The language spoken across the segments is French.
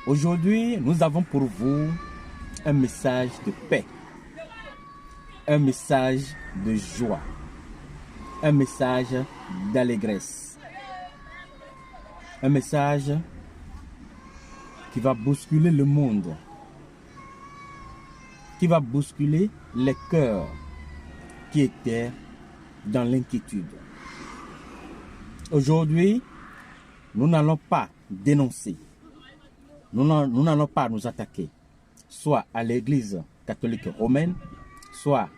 Aujourd'hui, nous avons pour vous un message de paix, un message de joie, un message d'allégresse, un message qui va bousculer le monde, qui va bousculer les cœurs qui étaient dans l'inquiétude. Aujourd'hui, nous n'allons pas dénoncer, nous n'allons pas nous attaquer, soit à l'église catholique romaine, soit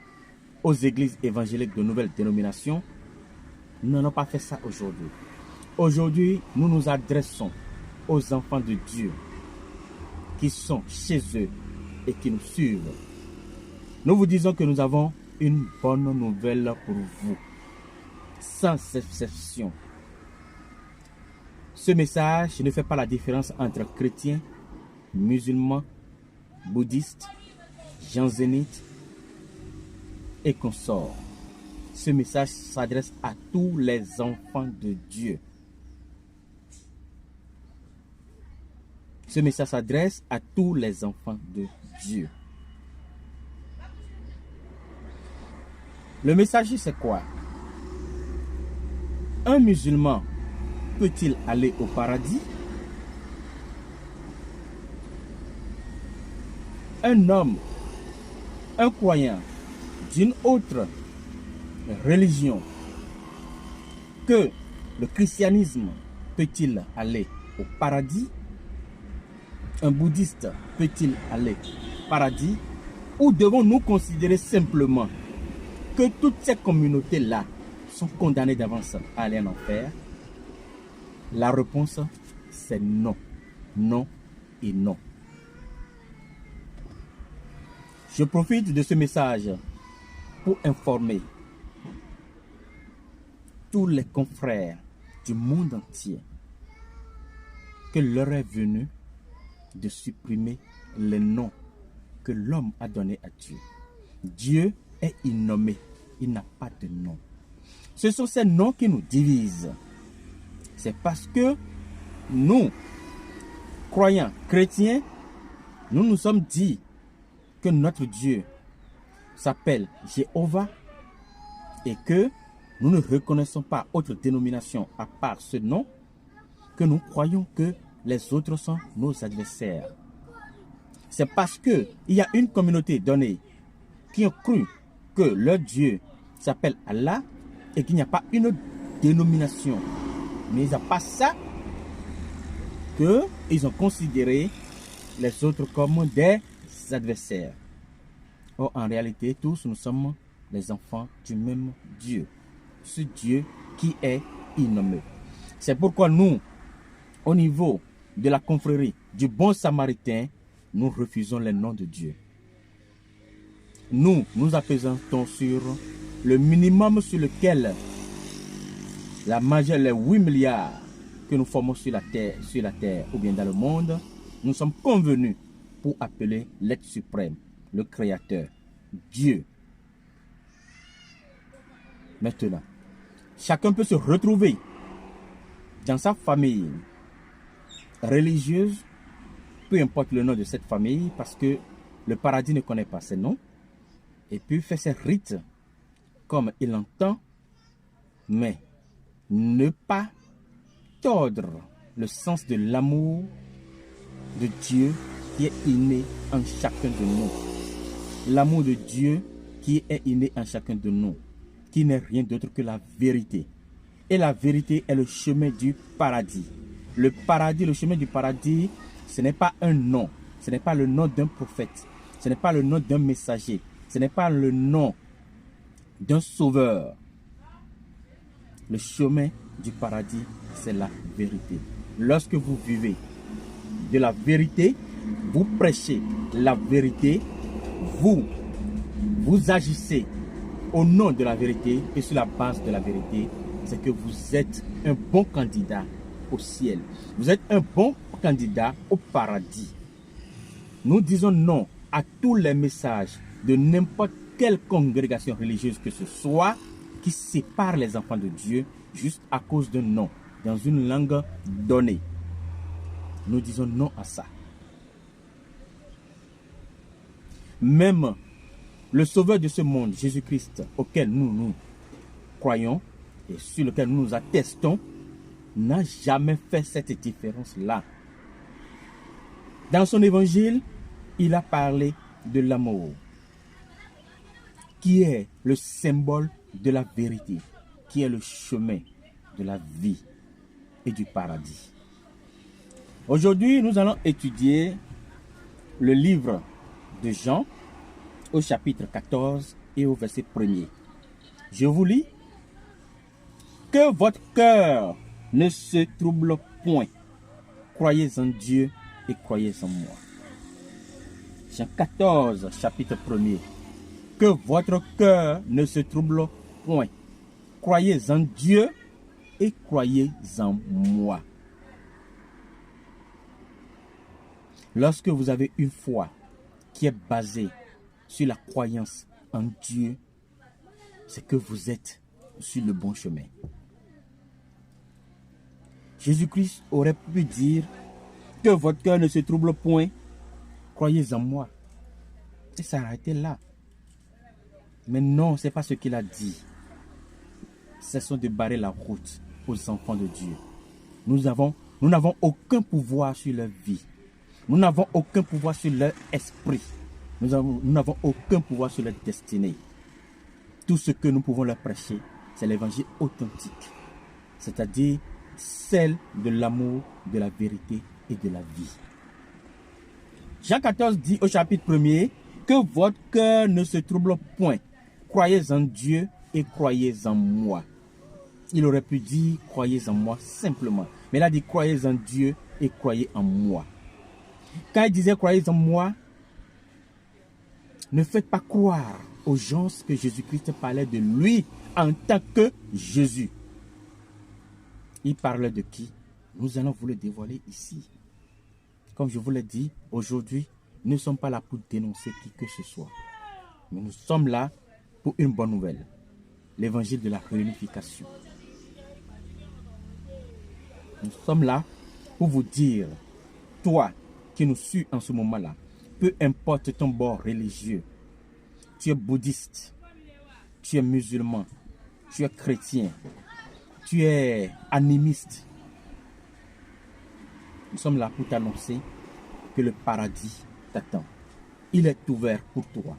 aux églises évangéliques de nouvelles dénominations. Nous n'allons pas faire ça aujourd'hui. Aujourd'hui, nous nous adressons aux enfants de Dieu qui sont chez eux et qui nous suivent. Nous vous disons que nous avons une bonne nouvelle pour vous, sans exception. Ce message ne fait pas la différence entre chrétiens, musulmans, bouddhistes, jansénites et consorts. Ce message s'adresse à tous les enfants de Dieu. Ce message s'adresse à tous les enfants de Dieu. Le message, c'est quoi? Un musulman peut-il aller au paradis? Un homme, un croyant d'une autre religion que le christianisme peut-il aller au paradis? Un bouddhiste peut-il aller au paradis? Ou devons-nous considérer simplement que toutes ces communautés-là sont condamnées d'avance à aller en enfer? La réponse, c'est non. Non et non. Je profite de ce message pour informer tous les confrères du monde entier que l'heure est venue de supprimer les noms que l'homme a donnés à Dieu. Dieu est innommé, il n'a pas de nom. Ce sont ces noms qui nous divisent. C'est parce que nous, croyants, chrétiens, nous nous sommes dit que notre Dieu s'appelle Jéhovah et que nous ne reconnaissons pas autre dénomination à part ce nom, que nous croyons que les autres sont nos adversaires. C'est parce qu'il y a une communauté donnée qui ont cru que leur Dieu s'appelle Allah et qu'il n'y a pas une dénomination. Mais il n'y a pas ça qu'ils ont considéré les autres comme des adversaires. Or, en réalité, tous nous sommes les enfants du même Dieu. Ce Dieu qui est innommé. C'est pourquoi nous, au niveau de la confrérie du bon samaritain, nous refusons les noms de Dieu. Nous apaisons sur le minimum sur lequel la majeure, les 8 milliards que nous formons sur la terre ou bien dans le monde, nous sommes convenus pour appeler l'être suprême, le Créateur, Dieu. Maintenant, chacun peut se retrouver dans sa famille religieuse, peu importe le nom de cette famille, parce que le paradis ne connaît pas ses noms, et puis faire ses rites comme il entend, mais ne pas tordre le sens de l'amour de Dieu qui est inné en chacun de nous. L'amour de Dieu qui est inné en chacun de nous, qui n'est rien d'autre que la vérité. Et la vérité est le chemin du paradis. Le paradis, le chemin du paradis, ce n'est pas un nom, ce n'est pas le nom d'un prophète, ce n'est pas le nom d'un messager, ce n'est pas le nom d'un sauveur. Le chemin du paradis, c'est la vérité. Lorsque vous vivez de la vérité, vous prêchez la vérité, vous agissez au nom de la vérité et sur la base de la vérité, c'est que vous êtes un bon candidat au ciel. Vous êtes un bon candidat au paradis. Nous disons non à tous les messages de n'importe quelle congrégation religieuse que ce soit qui sépare les enfants de Dieu juste à cause d'un nom, dans une langue donnée. Nous disons non à ça. Même le sauveur de ce monde, Jésus-Christ, auquel nous croyons et sur lequel nous nous attestons, n'a jamais fait cette différence-là. Dans son évangile, il a parlé de l'amour, qui est le symbole de la vérité, qui est le chemin de la vie et du paradis. Aujourd'hui, nous allons étudier le livre de Jean au chapitre 14 et au verset 1er. Je vous lis. Que votre cœur ne se trouble point. Croyez en Dieu et croyez en moi. Jean 14, chapitre 1er. Que votre cœur ne se trouble point. Croyez en Dieu et croyez en moi. Lorsque vous avez une foi qui est basée sur la croyance en Dieu, c'est que vous êtes sur le bon chemin. Jésus-Christ aurait pu dire que votre cœur ne se trouble point, croyez en moi. Et ça a été là. Mais non, ce n'est pas ce qu'il a dit. Cessons de barrer la route aux enfants de Dieu. Nous n'avons aucun pouvoir sur leur vie. Nous n'avons aucun pouvoir sur leur esprit. Nous n'avons aucun pouvoir sur leur destinée. Tout ce que nous pouvons leur prêcher, c'est l'évangile authentique. C'est-à-dire celle de l'amour, de la vérité et de la vie. Jean 14 dit au chapitre 1er que votre cœur ne se trouble point. Croyez en Dieu et croyez en moi. Il aurait pu dire croyez en moi simplement. Mais il a dit croyez en Dieu et croyez en moi. Quand il disait croyez en moi, ne faites pas croire aux gens que Jésus-Christ parlait de lui en tant que Jésus. Il parlait de qui? Nous allons vous le dévoiler ici. Comme je vous l'ai dit, aujourd'hui, nous ne sommes pas là pour dénoncer qui que ce soit. Mais nous sommes là pour une bonne nouvelle. L'évangile de la réunification. Nous sommes là pour vous dire, toi qui nous suis en ce moment-là, peu importe ton bord religieux, tu es bouddhiste, tu es musulman, tu es chrétien, tu es animiste. Nous sommes là pour t'annoncer que le paradis t'attend. Il est ouvert pour toi.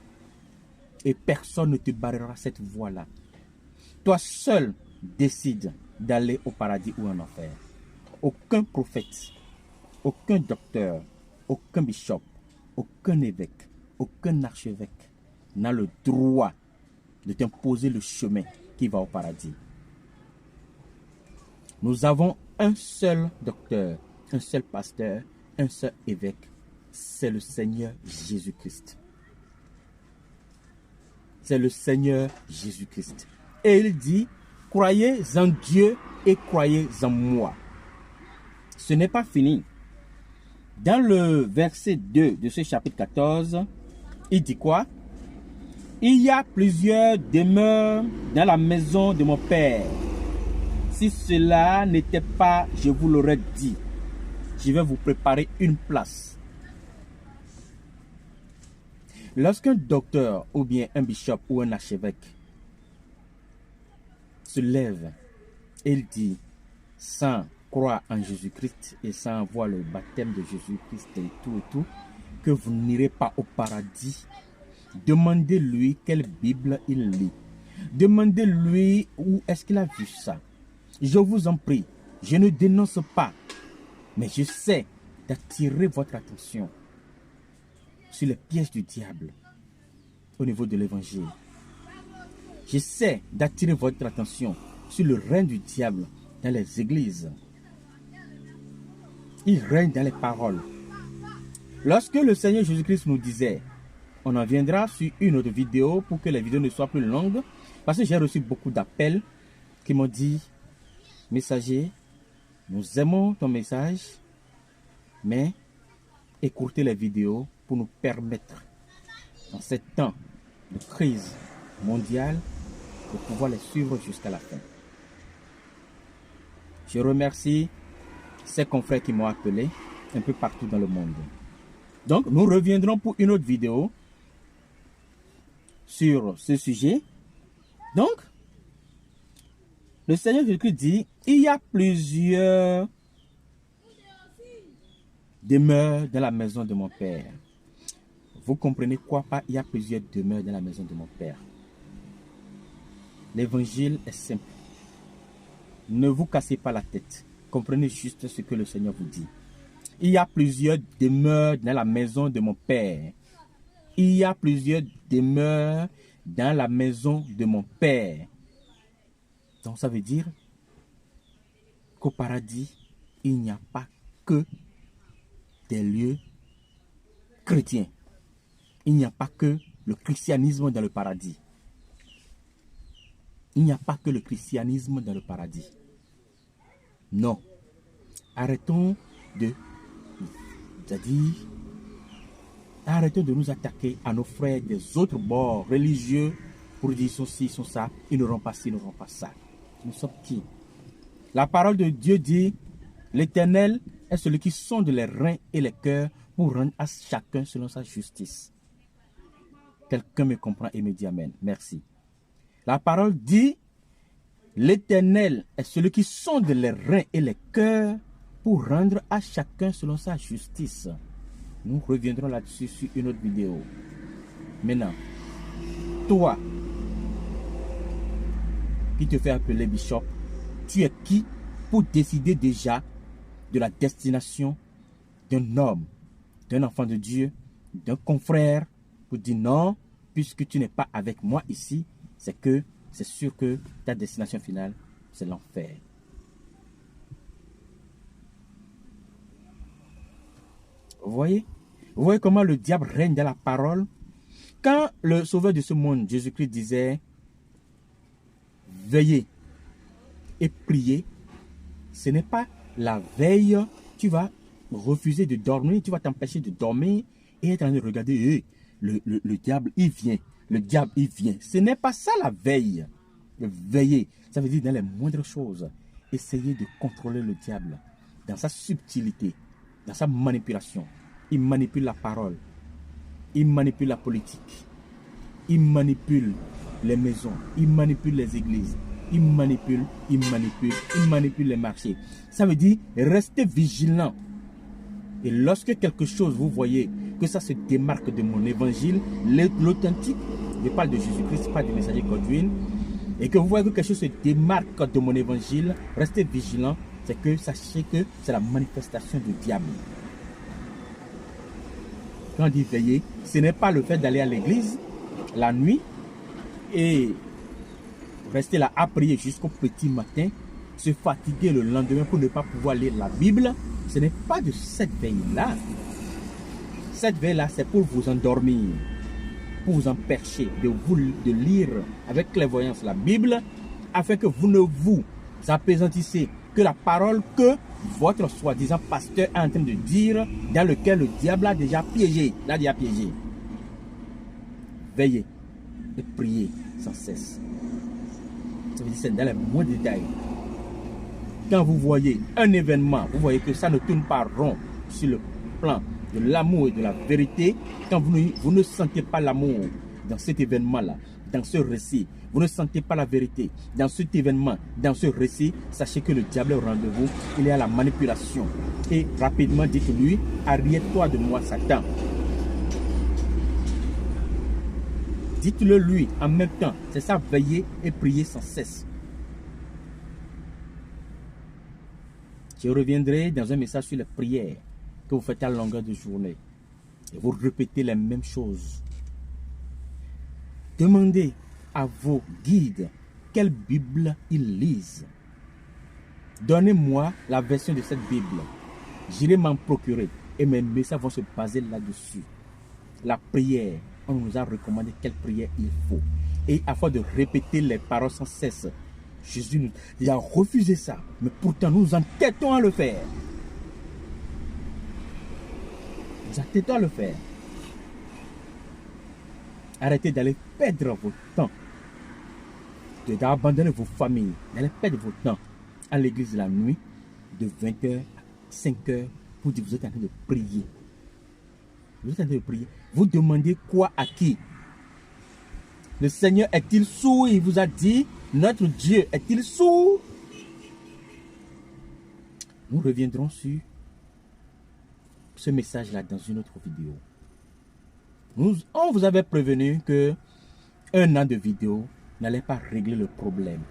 Et personne ne te barrera cette voie-là. Toi seul décides d'aller au paradis ou en enfer. Aucun prophète, aucun docteur, aucun bishop, aucun évêque, aucun archevêque n'a le droit de t'imposer le chemin qui va au paradis. Nous avons un seul docteur, un seul pasteur, un seul évêque. C'est le Seigneur Jésus-Christ. C'est le Seigneur Jésus-Christ. Et il dit, croyez en Dieu et croyez en moi. Ce n'est pas fini. Dans le verset 2 de ce chapitre 14, il dit quoi? Il y a plusieurs demeures dans la maison de mon Père. Si cela n'était pas, je vous l'aurais dit. Je vais vous préparer une place. Lorsqu'un docteur ou bien un bishop ou un archevêque se lève et il dit, sans croire en Jésus-Christ et sans voir le baptême de Jésus-Christ et tout, que vous n'irez pas au paradis, demandez-lui quelle Bible il lit. Demandez-lui où est-ce qu'il a vu ça. Je vous en prie, je ne dénonce pas, mais j'essaie d'attirer votre attention sur les pièges du diable au niveau de l'évangile. J'essaie d'attirer votre attention sur le règne du diable dans les églises. Il règne dans les paroles. Lorsque le Seigneur Jésus-Christ nous disait, on en viendra sur une autre vidéo pour que les vidéos ne soient plus longues, parce que j'ai reçu beaucoup d'appels qui m'ont dit, messager, nous aimons ton message, mais écourtez les vidéos pour nous permettre, dans ce temps de crise mondiale, de pouvoir les suivre jusqu'à la fin. Je remercie ces confrères qui m'ont appelé un peu partout dans le monde. Donc, nous reviendrons pour une autre vidéo sur ce sujet. Donc, le Seigneur Jésus dit, il y a plusieurs demeures dans la maison de mon Père. Vous comprenez quoi par il y a plusieurs demeures dans la maison de mon Père? L'évangile est simple. Ne vous cassez pas la tête. Comprenez juste ce que le Seigneur vous dit. Il y a plusieurs demeures dans la maison de mon Père. Il y a plusieurs demeures dans la maison de mon Père. Donc ça veut dire qu'au paradis, il n'y a pas que des lieux chrétiens. Il n'y a pas que le christianisme dans le paradis. Il n'y a pas que le christianisme dans le paradis. Non. Arrêtons de nous attaquer à nos frères des autres bords religieux pour dire ceci, ils sont ça, ils n'auront pas ci, ils n'auront pas ça. Nous sommes qui? La parole de Dieu dit, l'Éternel est celui qui sonde les reins et les cœurs pour rendre à chacun selon sa justice. Quelqu'un me comprend et me dit amen. Merci. La parole dit, l'Éternel est celui qui sonde les reins et les cœurs pour rendre à chacun selon sa justice. Nous reviendrons là-dessus sur une autre vidéo. Maintenant, toi, qui te fais appeler Bishop, tu es qui pour décider déjà de la destination d'un homme, d'un enfant de Dieu, d'un confrère, pour dire non, puisque tu n'es pas avec moi ici, c'est sûr que ta destination finale, c'est l'enfer. Vous voyez comment le diable règne dans la parole? Quand le sauveur de ce monde, Jésus-Christ, disait « Veillez et priez », ce n'est pas la veille, tu vas refuser de dormir, tu vas t'empêcher de dormir et être en train de regarder, le diable, il vient. Le diable, il vient. Ce n'est pas ça la veille. Veiller, ça veut dire dans les moindres choses. Essayez de contrôler le diable dans sa subtilité, dans sa manipulation. Il manipule la parole. Il manipule la politique. Il manipule les maisons. Il manipule les églises. Il manipule les marchés. Ça veut dire restez vigilant. Et lorsque quelque chose, vous voyez que ça se démarque de mon évangile, l'authentique, je parle de Jésus-Christ, pas du messager Godwin, et que vous voyez que quelque chose se démarque de mon évangile, restez vigilant, c'est que sachez que c'est la manifestation du diable. Quand on dit veiller, ce n'est pas le fait d'aller à l'église la nuit et rester là à prier jusqu'au petit matin, se fatiguer le lendemain pour ne pas pouvoir lire la Bible. Ce n'est pas de cette veille-là. Cette veille-là, c'est pour vous endormir, pour vous empêcher de lire avec clairvoyance la Bible, afin que vous ne vous apesantissez que la parole que votre soi-disant pasteur est en train de dire, dans lequel le diable a déjà piégé. Veillez et priez sans cesse. Ça veut dire c'est dans les moindres détails. Quand vous voyez un événement, vous voyez que ça ne tourne pas rond sur le plan de l'amour et de la vérité, quand vous ne sentez pas l'amour dans cet événement-là, dans ce récit, vous ne sentez pas la vérité dans cet événement, dans ce récit, sachez que le diable est au rendez-vous, il est à la manipulation. Et rapidement, dites-lui, arrière-toi de moi, Satan. Dites-le lui en même temps, c'est ça, veiller et prier sans cesse. Je reviendrai dans un message sur les prières que vous faites à longueur de journée. Et vous répétez les mêmes choses. Demandez à vos guides quelle Bible ils lisent. Donnez-moi la version de cette Bible. J'irai m'en procurer et mes messages vont se baser là-dessus. La prière, on nous a recommandé quelle prière il faut. Et afin de répéter les paroles sans cesse, Jésus il a refusé ça, mais pourtant nous entêtons à le faire. Nous entêtons à le faire. Arrêtez d'aller perdre votre temps, d'abandonner vos familles, d'aller perdre votre temps à l'église la nuit, de 20h à 5h, pour dire que vous êtes en train de prier. Vous êtes en train de prier. Vous demandez quoi à qui? Le Seigneur est-il sourd? Il vous a dit, notre Dieu est-il sourd? Nous reviendrons sur ce message-là dans une autre vidéo. On vous avait prévenu que un an de vidéo n'allait pas régler le problème.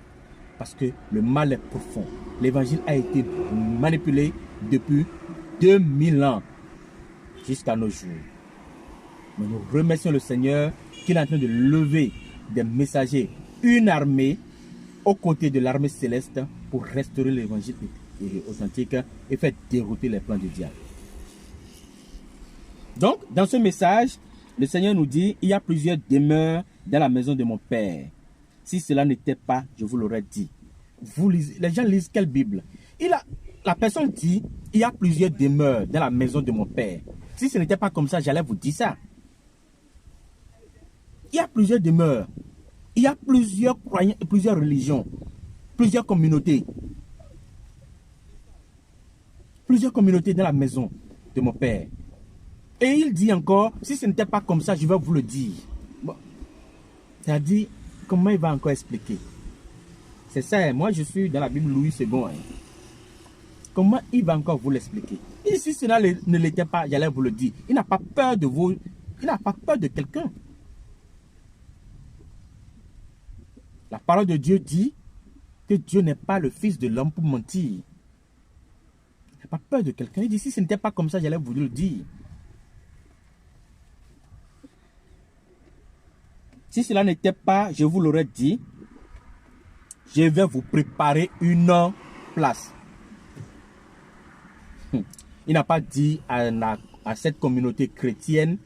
Parce que le mal est profond. L'évangile a été manipulé depuis 2000 ans jusqu'à nos jours. Mais nous remercions le Seigneur qu'il est en train de lever des messagers, une armée aux côtés de l'armée céleste pour restaurer l'évangile authentique et faire dérouter les plans du diable. Donc, dans ce message, le Seigneur nous dit, il y a plusieurs demeures dans la maison de mon Père. Si cela n'était pas, je vous l'aurais dit. Les gens lisent quelle Bible? La personne dit, il y a plusieurs demeures dans la maison de mon Père. Si ce n'était pas comme ça, j'allais vous dire ça. Il y a plusieurs demeures. Il y a plusieurs croyants et plusieurs religions. Plusieurs communautés. Plusieurs communautés dans la maison de mon Père. Et il dit encore, si ce n'était pas comme ça, je vais vous le dire. Bon. C'est-à-dire, comment il va encore expliquer? C'est ça, moi je suis dans la Bible Louis II. Comment il va encore vous l'expliquer? Et si cela ne l'était pas, j'allais vous le dire. Il n'a pas peur de vous. Il n'a pas peur de quelqu'un. La parole de Dieu dit que Dieu n'est pas le fils de l'homme pour mentir. Il n'a pas peur de quelqu'un. Il dit, si ce n'était pas comme ça, j'allais vous le dire. Si cela n'était pas, je vous l'aurais dit, je vais vous préparer une place. Il n'a pas dit à cette communauté chrétienne,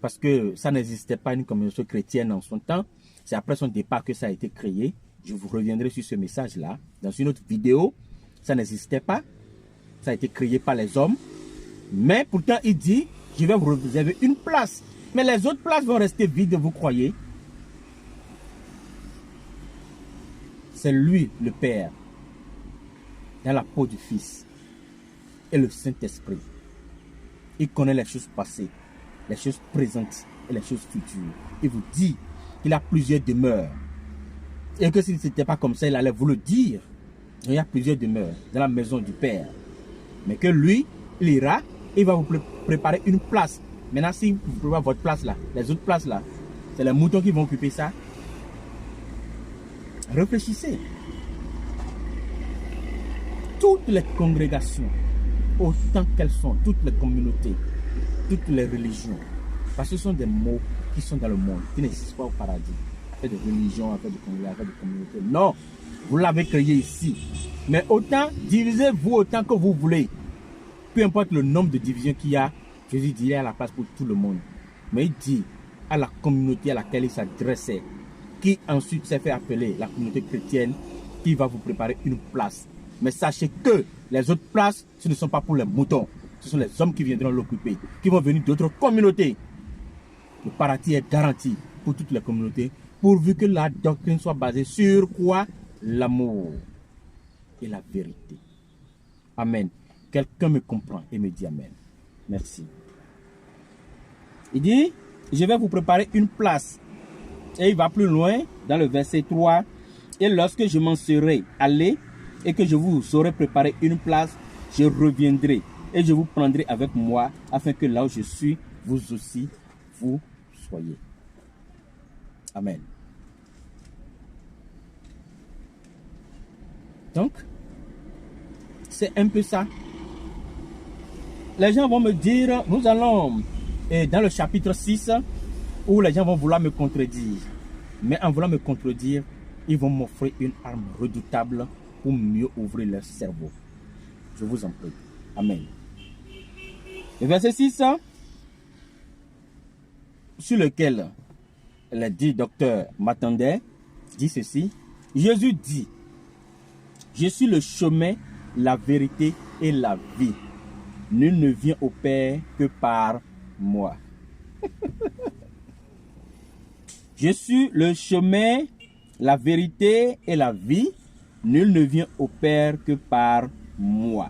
parce que ça n'existait pas une communauté chrétienne en son temps. C'est après son départ que ça a été créé. Je vous reviendrai sur ce message-là dans une autre vidéo. Ça n'existait pas. Ça a été créé par les hommes. Mais pourtant, il dit, je vais vous réserver une place. Mais les autres places vont rester vides, vous croyez? C'est lui, le Père, dans la peau du Fils et le Saint-Esprit. Il connaît les choses passées, les choses présentes et les choses futures. Il vous dit qu'il a plusieurs demeures. Et que si ce n'était pas comme ça, il allait vous le dire. Il y a plusieurs demeures dans la maison du Père. Mais que lui, il ira, il va vous préparer une place. Maintenant, si vous préparez votre place là, les autres places là, c'est les moutons qui vont occuper ça. Réfléchissez. Toutes les congrégations, autant qu'elles sont, toutes les communautés, toutes les religions, parce que ce sont des mots qui sont dans le monde, qui n'existent pas au paradis. Affaire de religion, affaire de congrégation, affaire de communauté. Non, vous l'avez créé ici. Mais autant, divisez-vous autant que vous voulez. Peu importe le nombre de divisions qu'il y a, Jésus dit, il y a la place pour tout le monde. Mais il dit à la communauté à laquelle il s'adressait, qui ensuite s'est fait appeler la communauté chrétienne, qui va vous préparer une place. Mais sachez que les autres places, ce ne sont pas pour les moutons. Ce sont les hommes qui viendront l'occuper, qui vont venir d'autres communautés. Le paradis est garanti pour toutes les communautés, pourvu que la doctrine soit basée sur quoi? L'amour et la vérité. Amen. Quelqu'un me comprend et me dit Amen. Merci. Il dit, je vais vous préparer une place. Et il va plus loin dans le verset 3. Et lorsque je m'en serai allé et que je vous aurai préparé une place, je reviendrai et je vous prendrai avec moi afin que là où je suis, vous aussi, vous soyez. Amen. Donc, c'est un peu ça. Les gens vont me dire, nous allons dans le chapitre 6, où les gens vont vouloir me contredire. Mais en voulant me contredire, ils vont m'offrir une arme redoutable pour mieux ouvrir leur cerveau. Je vous en prie. Amen. Le verset 6, sur lequel les 10 docteurs m'attendaient, dit ceci. Jésus dit, je suis le chemin, la vérité et la vie. Nul ne vient au Père que par moi. Je suis le chemin, la vérité et la vie. Nul ne vient au Père que par moi.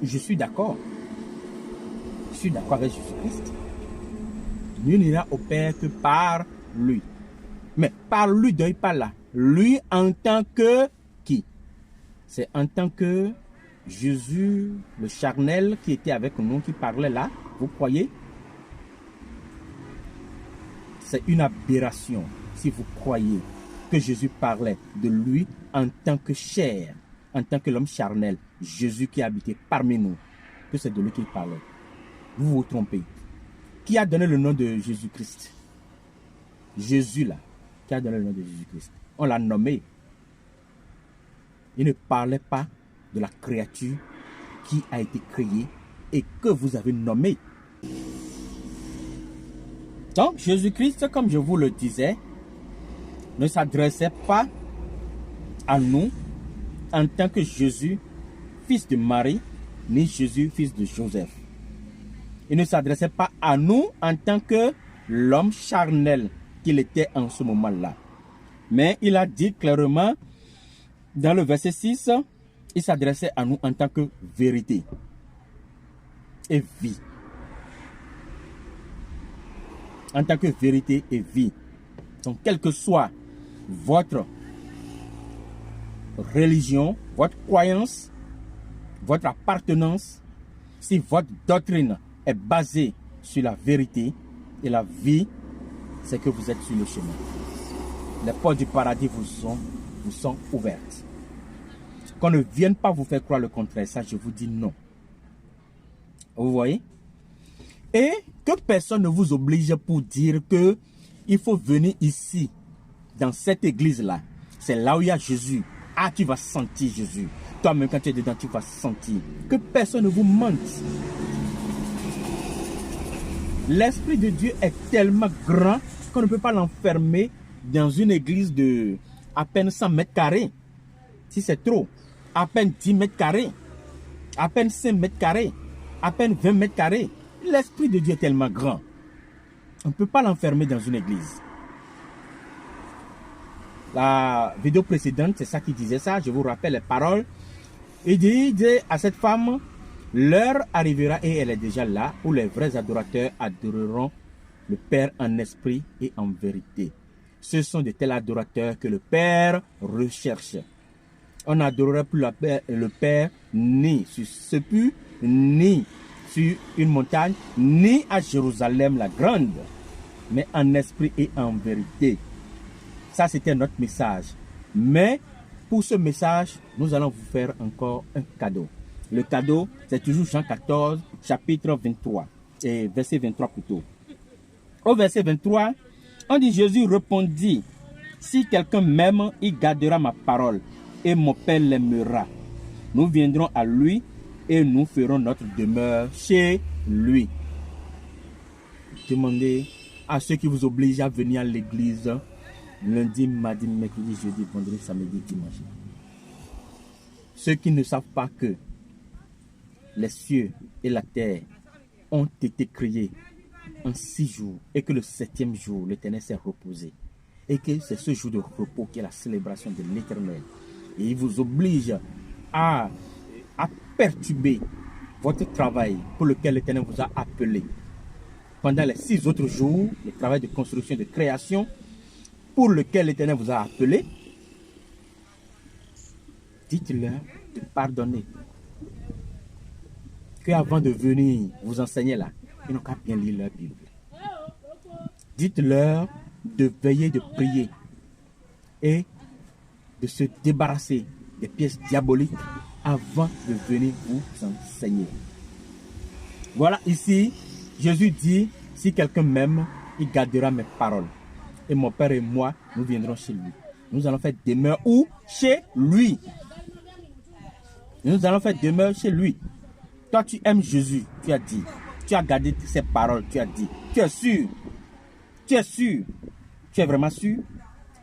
Je suis d'accord. Je suis d'accord avec Jésus-Christ. Nul n'ira au Père que par lui. Mais par lui, deuil pas là. Lui en tant que qui? C'est en tant que Jésus, le charnel qui était avec nous, qui parlait là. Vous croyez? C'est une aberration si vous croyez que Jésus parlait de lui en tant que chair, en tant que l'homme charnel, Jésus qui habitait parmi nous, que c'est de lui qu'il parlait. Vous vous trompez. Qui a donné le nom de Jésus-Christ? Jésus là, qui a donné le nom de Jésus-Christ. On l'a nommé. Il ne parlait pas de la créature qui a été créée et que vous avez nommée. Donc Jésus-Christ, comme je vous le disais, ne s'adressait pas à nous en tant que Jésus, fils de Marie, ni Jésus, fils de Joseph. Il ne s'adressait pas à nous en tant que l'homme charnel qu'il était en ce moment-là. Mais il a dit clairement, dans le verset 6, il s'adressait à nous en tant que vérité et vie. En tant que vérité et vie. Donc, quelle que soit votre religion, votre croyance, votre appartenance, si votre doctrine est basée sur la vérité et la vie, c'est que vous êtes sur le chemin. Les portes du paradis vous sont ouvertes. Qu'on ne vienne pas vous faire croire le contraire, ça je vous dis non. Vous voyez? Et que personne ne vous oblige pour dire que il faut venir ici, dans cette église-là. C'est là où il y a Jésus. Ah, tu vas sentir Jésus. Toi-même, quand tu es dedans, tu vas sentir. Que personne ne vous mente. L'Esprit de Dieu est tellement grand qu'on ne peut pas l'enfermer dans une église de à peine 100 mètres carrés. Si c'est trop. À peine 10 mètres carrés. À peine 5 mètres carrés. À peine 20 mètres carrés. L'Esprit de Dieu est tellement grand. On ne peut pas l'enfermer dans une église. La vidéo précédente, c'est ça qui disait ça. Je vous rappelle les paroles. Il dit à cette femme, l'heure arrivera et elle est déjà là, où les vrais adorateurs adoreront le Père en esprit et en vérité. Ce sont de tels adorateurs que le Père recherche. On n'adorera plus le Père ni sur ce puits, ni sur une montagne, ni à Jérusalem la grande, mais en esprit et en vérité. Ça, c'était notre message. Mais pour ce message, nous allons vous faire encore un cadeau. Le cadeau, c'est toujours Jean 14, chapitre 23, et verset 23 plutôt. Au verset 23, on dit, Jésus répondit, si quelqu'un m'aime, il gardera ma parole, et mon Père l'aimera. Nous viendrons à lui, et nous ferons notre demeure chez lui. Demandez à ceux qui vous obligent à venir à l'église lundi, mardi, mercredi, jeudi, vendredi, samedi, dimanche. Ceux qui ne savent pas que les cieux et la terre ont été créés en 6 jours et que le 7e jour, l'Éternel s'est reposé. Et que c'est ce jour de repos qui est la célébration de l'Éternel. Et il vous oblige à perturber votre travail pour lequel l'Éternel vous a appelé. Pendant les 6 autres jours, le travail de construction, de création, pour lequel l'Éternel vous a appelé, dites-leur de pardonner. Qu'avant de venir vous enseigner là, ils n'ont qu'à bien lire leur Bible. Dites-leur de veiller, de prier et de se débarrasser des pièces diaboliques avant de venir vous enseigner. Voilà, ici, Jésus dit, si quelqu'un m'aime, il gardera mes paroles. Et mon Père et moi, nous viendrons chez lui. Nous allons faire demeure où? Chez lui. Nous allons faire demeure chez lui. Toi, tu aimes Jésus, tu as dit. Tu as gardé ses paroles, tu as dit. Tu es sûr. Tu es sûr. Tu es vraiment sûr?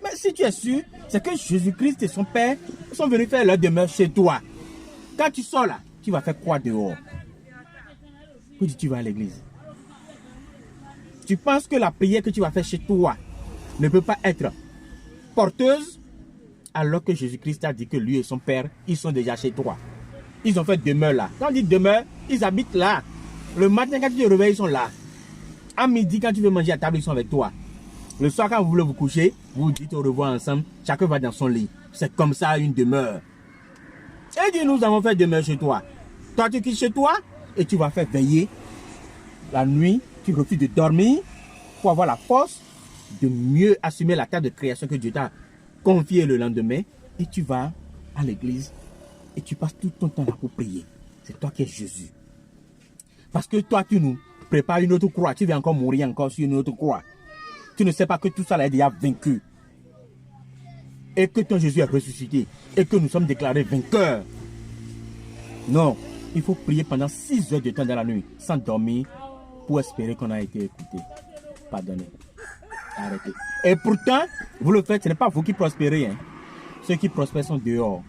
Mais si tu es sûr, c'est que Jésus-Christ et son Père sont venus faire leur demeure chez toi. Quand tu sors là, tu vas faire quoi dehors? Où tu vas à l'église? Tu penses que la prière que tu vas faire chez toi ne peut pas être porteuse, alors que Jésus-Christ a dit que lui et son Père, ils sont déjà chez toi. Ils ont fait demeure là. Quand on dit demeure, ils habitent là. Le matin, quand tu te réveilles, ils sont là. À midi, quand tu veux manger à table, ils sont avec toi. Le soir, quand vous voulez vous coucher, vous vous dites au revoir ensemble. Chacun va dans son lit. C'est comme ça une demeure. Et Dieu, nous avons fait demeure chez toi. Toi, tu quittes chez toi et tu vas faire veiller. La nuit, tu refuses de dormir pour avoir la force de mieux assumer la tâche de création que Dieu t'a confiée le lendemain. Et tu vas à l'église et tu passes tout ton temps là pour prier. C'est toi qui es Jésus. Parce que toi, tu nous prépares une autre croix. Tu vas encore mourir encore sur une autre croix. Tu ne sais pas que tout ça là est déjà vaincu. Et que ton Jésus est ressuscité. Et que nous sommes déclarés vainqueurs. Non. Il faut prier pendant 6 heures de temps dans la nuit, sans dormir, pour espérer qu'on a été écouté. Pardonnez. Arrêtez. Et pourtant, vous le faites, ce n'est pas vous qui prospérez. Hein. Ceux qui prospèrent sont dehors.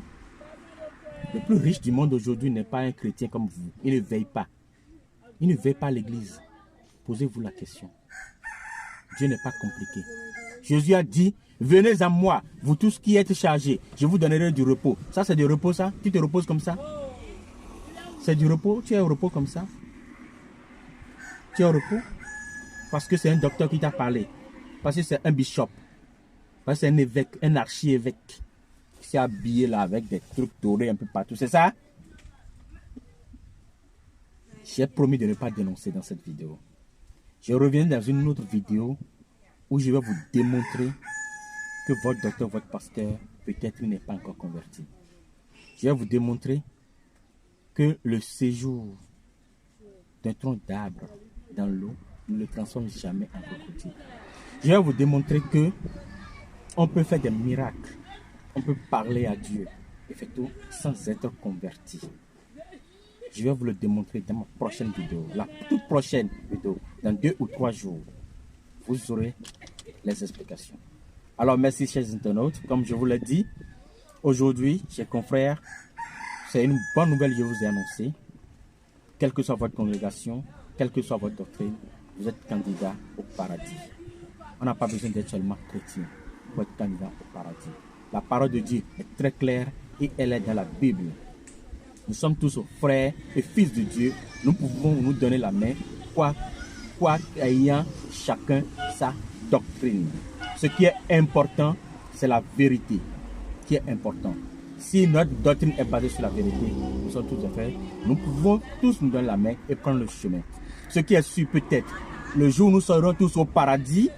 Le plus riche du monde aujourd'hui n'est pas un chrétien comme vous. Il ne veille pas. Il ne veille pas à l'église. Posez-vous la question. Dieu n'est pas compliqué. Jésus a dit, venez à moi, vous tous qui êtes chargés, je vous donnerai du repos. Ça, c'est du repos, ça? Tu te reposes comme ça? C'est du repos? Tu es au repos comme ça? Tu es au repos? Parce que c'est un docteur qui t'a parlé. Parce que c'est un bishop. Parce que c'est un évêque, un archi-évêque. Qui s'est habillé là avec des trucs dorés un peu partout. C'est ça? J'ai promis de ne pas dénoncer dans cette vidéo. Je reviens dans une autre vidéo où je vais vous démontrer que votre docteur, votre pasteur, peut-être n'est pas encore converti. Je vais vous démontrer que le séjour d'un tronc d'arbre dans l'eau ne le transforme jamais en crocodile. Je vais vous démontrer que on peut faire des miracles. On peut parler à Dieu, effectivement, sans être converti. Je vais vous le démontrer dans ma prochaine vidéo. La toute prochaine vidéo, dans 2 ou 3 jours, vous aurez les explications. Alors, merci, chers internautes. Comme je vous l'ai dit, aujourd'hui, chers confrères, c'est une bonne nouvelle que je vous ai annoncée. Quelle que soit votre congrégation, quelle que soit votre doctrine, vous êtes candidat au paradis. On n'a pas besoin d'être seulement chrétien pour être candidat au paradis. La parole de Dieu est très claire et elle est dans la Bible. Nous sommes tous frères et fils de Dieu. Nous pouvons nous donner la main, quoi ayant chacun sa doctrine. Ce qui est important, c'est la vérité qui est important. Si notre doctrine est basée sur la vérité, nous sommes tous frères. Nous pouvons tous nous donner la main et prendre le chemin. Ce qui est sûr peut-être, le jour où nous serons tous au paradis,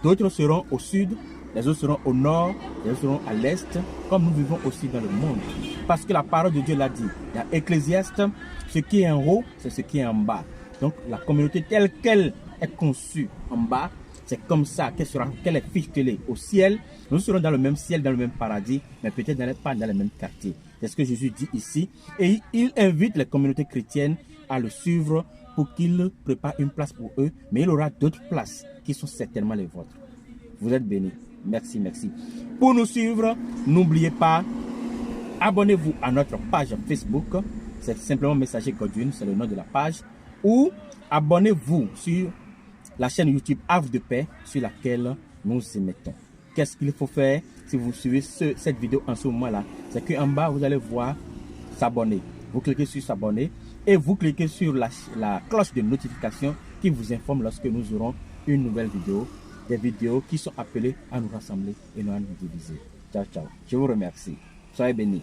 d'autres seront au sud, les autres seront au nord, les autres seront à l'est, comme nous vivons aussi dans le monde. Parce que la parole de Dieu l'a dit. Dans Ecclésiaste, ce qui est en haut, c'est ce qui est en bas. Donc la communauté telle qu'elle est conçue en bas, c'est comme ça qu'elle est ficelée au ciel. Nous serons dans le même ciel, dans le même paradis, mais peut-être pas dans le même quartier. C'est ce que Jésus dit ici. Et il invite les communautés chrétiennes à le suivre pour qu'il prépare une place pour eux. Mais il aura d'autres places qui sont certainement les vôtres. Vous êtes bénis. Merci, merci. Pour nous suivre, n'oubliez pas, abonnez-vous à notre page Facebook. C'est simplement Messager Godwin, c'est le nom de la page. Ou abonnez-vous sur la chaîne YouTube Havre de Paix sur laquelle nous émettons. Qu'est-ce qu'il faut faire si vous suivez cette vidéo en ce moment-là? C'est qu'en bas, vous allez voir s'abonner. Vous cliquez sur s'abonner et vous cliquez sur la cloche de notification qui vous informe lorsque nous aurons une nouvelle vidéo. Des vidéos qui sont appelées à nous rassembler et non à nous diviser. Ciao, ciao. Je vous remercie. Soyez bénis.